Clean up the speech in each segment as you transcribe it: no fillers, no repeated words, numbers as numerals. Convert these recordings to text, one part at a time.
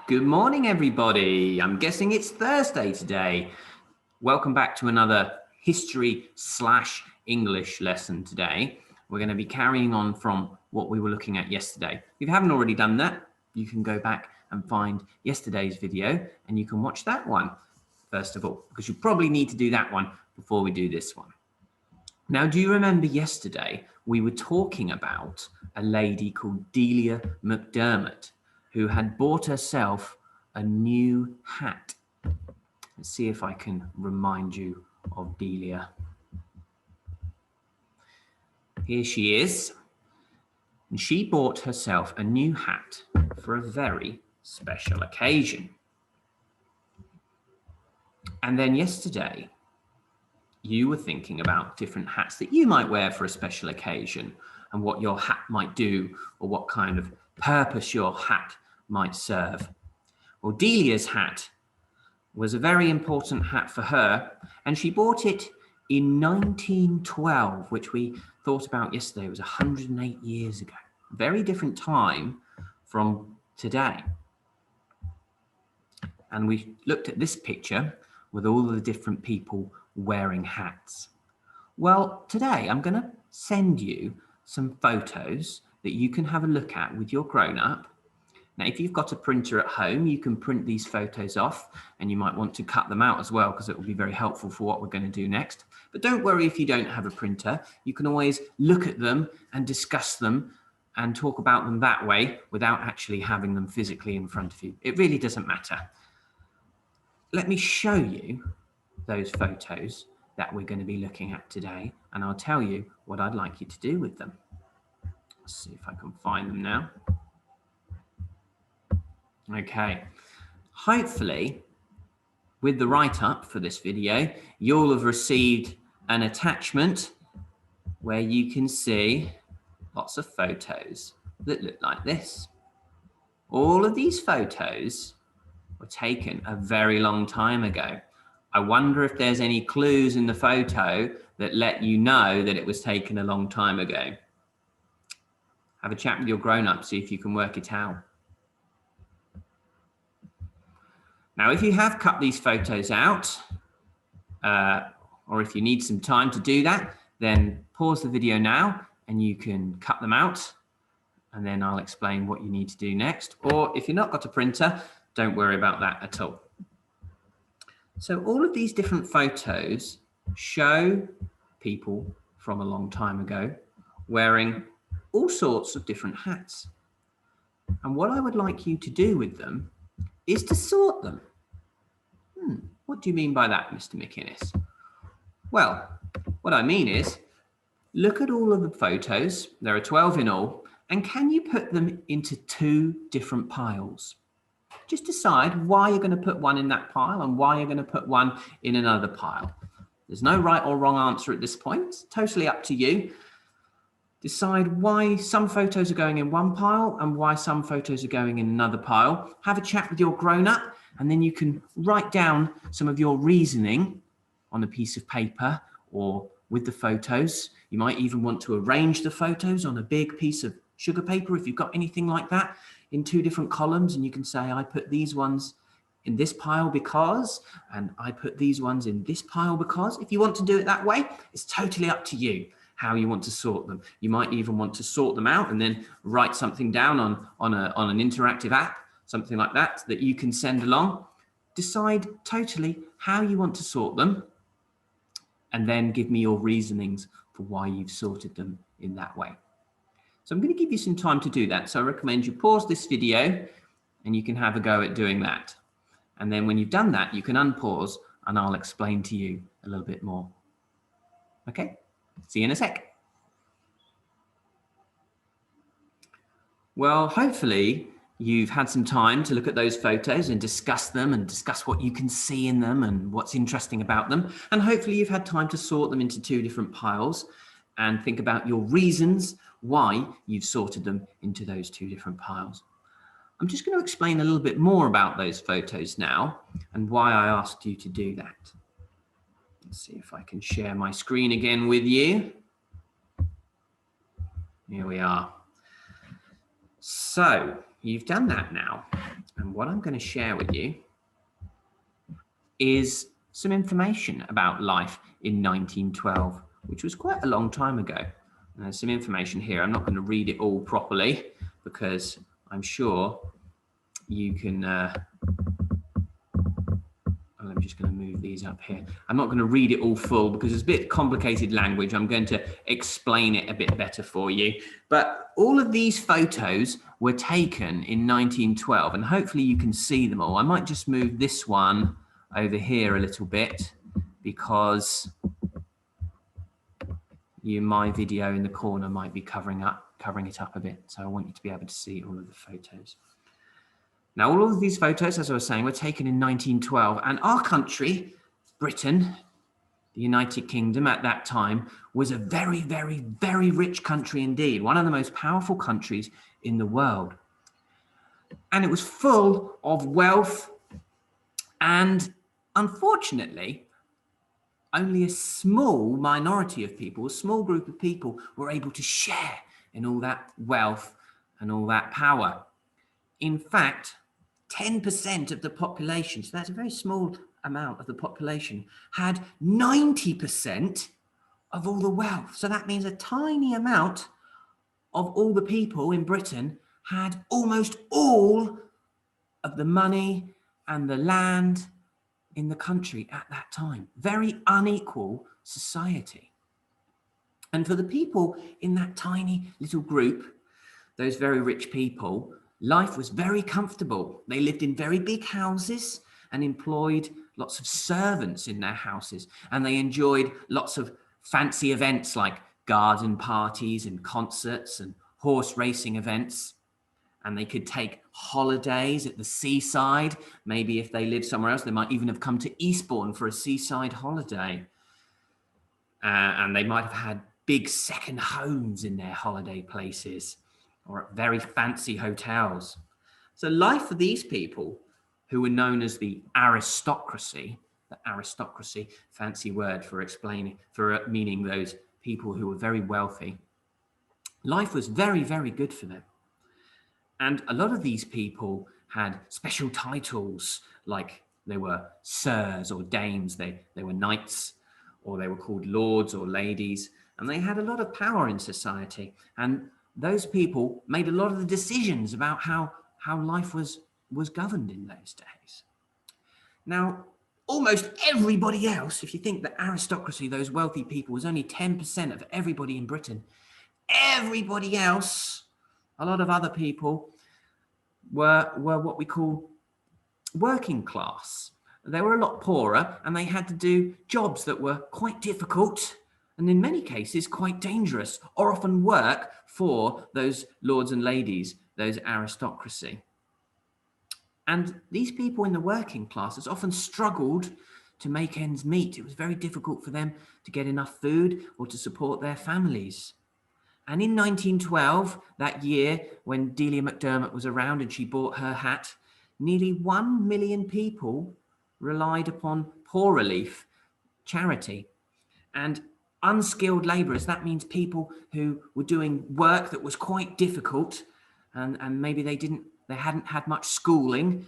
Good morning, everybody. I'm guessing it's Thursday today. Welcome back to another history/English lesson today. We're going to be carrying on from what we were looking at yesterday. If you haven't already done that, you can go back and find yesterday's video and you can watch that one first of all, because you probably need to do that one before we do this one. Now, do you remember yesterday we were talking about a lady called Delia McDermott who had bought herself a new hat? Let's see if I can remind you of Delia. Here she is. And she bought herself a new hat for a very special occasion. And then yesterday, you were thinking about different hats that you might wear for a special occasion and what your hat might do or what kind of purpose your hat might serve. Well, Delia's hat was a very important hat for her, and she bought it in 1912, which we thought about yesterday. It was 108 years ago. Very different time from today. And we looked at this picture with all the different people wearing hats. Well, today I'm going to send you some photos that you can have a look at with your grown-up. Now, if you've got a printer at home, you can print these photos off, and you might want to cut them out as well because it will be very helpful for what we're going to do next. But don't worry if you don't have a printer. You can always look at them and discuss them and talk about them that way without actually having them physically in front of you. It really doesn't matter. Let me show you those photos that we're going to be looking at today, and I'll tell you what I'd like you to do with them. Let's see if I can find them now. Okay, hopefully with the write-up for this video, you'll have received an attachment where you can see lots of photos that look like this. All of these photos were taken a very long time ago. I wonder if there's any clues in the photo that let you know that it was taken a long time ago. Have a chat with your grown-up, see if you can work it out. Now, if you have cut these photos out, or if you need some time to do that, then pause the video now and you can cut them out, and then I'll explain what you need to do next. Or if you've not got a printer, don't worry about that at all. So all of these different photos show people from a long time ago wearing all sorts of different hats. And what I would like you to do with them is to sort them. What do you mean by that, Mr. McInnes? Well, what I mean is, look at all of the photos. There are 12 in all. And can you put them into two different piles? Just decide why you're going to put one in that pile and why you're going to put one in another pile. There's no right or wrong answer at this point. It's totally up to you. Decide why some photos are going in one pile and why some photos are going in another pile. Have a chat with your grown-up, and then you can write down some of your reasoning on a piece of paper or with the photos. You might even want to arrange the photos on a big piece of sugar paper if you've got anything like that in two different columns, and you can say, I put these ones in this pile because, and I put these ones in this pile because. If you want to do it that way, it's totally up to you how you want to sort them. You might even want to sort them out and then write something down on an interactive app, something like that you can send along. Decide totally how you want to sort them, and then give me your reasonings for why you've sorted them in that way. So I'm going to give you some time to do that. So I recommend you pause this video and you can have a go at doing that. And then when you've done that, you can unpause and I'll explain to you a little bit more. Okay, see you in a sec. Well, hopefully you've had some time to look at those photos and discuss them and discuss what you can see in them and what's interesting about them. And hopefully you've had time to sort them into two different piles and think about your reasons why you've sorted them into those two different piles. I'm just going to explain a little bit more about those photos now and why I asked you to do that. Let's see if I can share my screen again with you. Here we are. So you've done that now. And what I'm going to share with you is some information about life in 1912, which was quite a long time ago. And there's some information here. I'm not going to read it all properly because I'm sure you can... I'm just going to move these up here. I'm not going to read it all full because it's a bit complicated language. I'm going to explain it a bit better for you. But all of these photos were taken in 1912, and hopefully you can see them all. I might just move this one over here a little bit because my video in the corner might be covering it up a bit. So I want you to be able to see all of the photos. Now, all of these photos, as I was saying, were taken in 1912, and our country, Britain, the United Kingdom at that time, was a very, very, very rich country indeed, one of the most powerful countries in the world. And it was full of wealth, and unfortunately, only a small minority of people, a small group of people, were able to share in all that wealth and all that power. In fact, 10% of the population, so that's a very small amount of the population, had 90% of all the wealth. So that means a tiny amount of all the people in Britain had almost all of the money and the land in the country at that time. Very unequal society. And for the people in that tiny little group, those very rich people, life was very comfortable. They lived in very big houses and employed lots of servants in their houses. And they enjoyed lots of fancy events like garden parties and concerts and horse racing events. And they could take holidays at the seaside. Maybe if they lived somewhere else, they might even have come to Eastbourne for a seaside holiday. And they might have had big second homes in their holiday places or at very fancy hotels. So life for these people, who were known as the aristocracy, fancy word for meaning those people who were very wealthy, life was very, very good for them. And a lot of these people had special titles, like they were sirs or dames, they were knights, or they were called lords or ladies, and they had a lot of power in society. And those people made a lot of the decisions about how life was governed in those days. Now, almost everybody else, if you think that aristocracy, those wealthy people, was only 10% of everybody in Britain, everybody else, a lot of other people, were what we call working class. They were a lot poorer, and they had to do jobs that were quite difficult and in many cases quite dangerous, or often work for those lords and ladies, those aristocracy. And these people in the working classes often struggled to make ends meet. It was very difficult for them to get enough food or to support their families. And in 1912, that year when Delia McDermott was around and she bought her hat, nearly 1 million people relied upon poor relief charity. And unskilled labourers, that means people who were doing work that was quite difficult and maybe they hadn't had much schooling.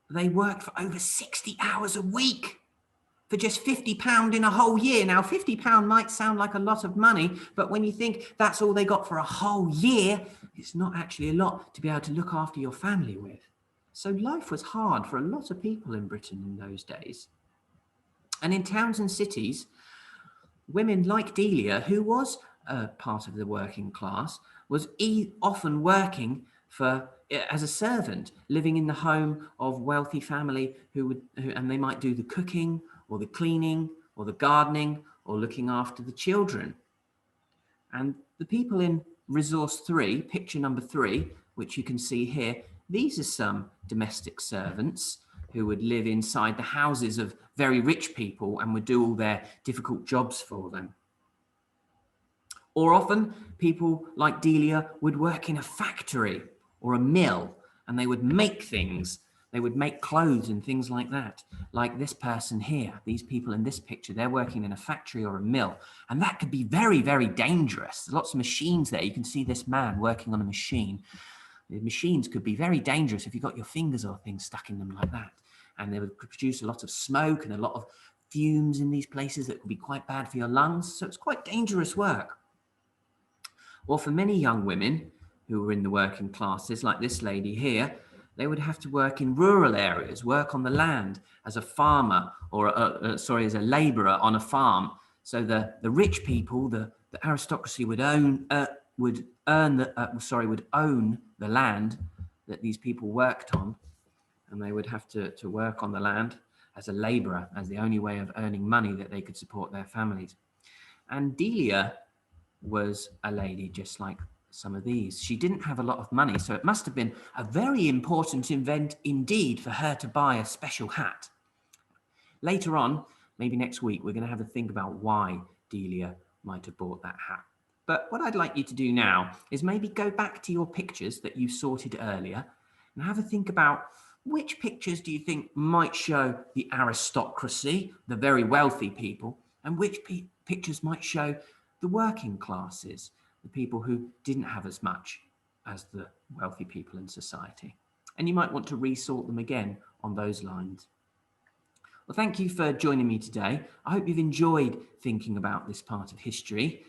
They worked for over 60 hours a week for just £50 in a whole year. Now, £50 might sound like a lot of money, but when you think that's all they got for a whole year, it's not actually a lot to be able to look after your family with. So life was hard for a lot of people in Britain in those days. And in towns and cities, women like Delia, who was a part of the working class, was often working as a servant, living in the home of wealthy family and they might do the cooking or the cleaning or the gardening or looking after the children. And the people in resource 3, picture number 3, which you can see here, these are some domestic servants who would live inside the houses of very rich people and would do all their difficult jobs for them. Or often people like Delia would work in a factory or a mill, and they would make things. They would make clothes and things like that. Like this person here, these people in this picture, they're working in a factory or a mill. And that could be very, very dangerous. There's lots of machines there. You can see this man working on a machine. The machines could be very dangerous if you got your fingers or things stuck in them like that. And they would produce a lot of smoke and a lot of fumes in these places that could be quite bad for your lungs. So it's quite dangerous work. Or for many young women who were in the working classes, like this lady here, they would have to work in rural areas, work on the land as a farmer or, as a labourer on a farm. So the rich people, the aristocracy would own the land that these people worked on, and they would have to work on the land as a labourer, as the only way of earning money that they could support their families. And Delia was a lady just like some of these. She didn't have a lot of money, so it must have been a very important event indeed for her to buy a special hat. Later on, maybe next week, we're going to have a think about why Delia might have bought that hat. But what I'd like you to do now is maybe go back to your pictures that you sorted earlier and have a think about which pictures do you think might show the aristocracy, the very wealthy people, and which pictures might show the working classes, the people who didn't have as much as the wealthy people in society. And you might want to resort them again on those lines. Well, thank you for joining me today. I hope you've enjoyed thinking about this part of history.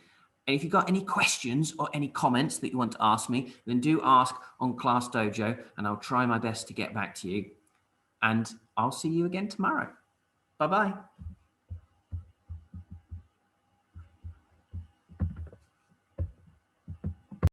And if you've got any questions or any comments that you want to ask me, then do ask on Class Dojo, and I'll try my best to get back to you. And I'll see you again tomorrow. Bye-bye.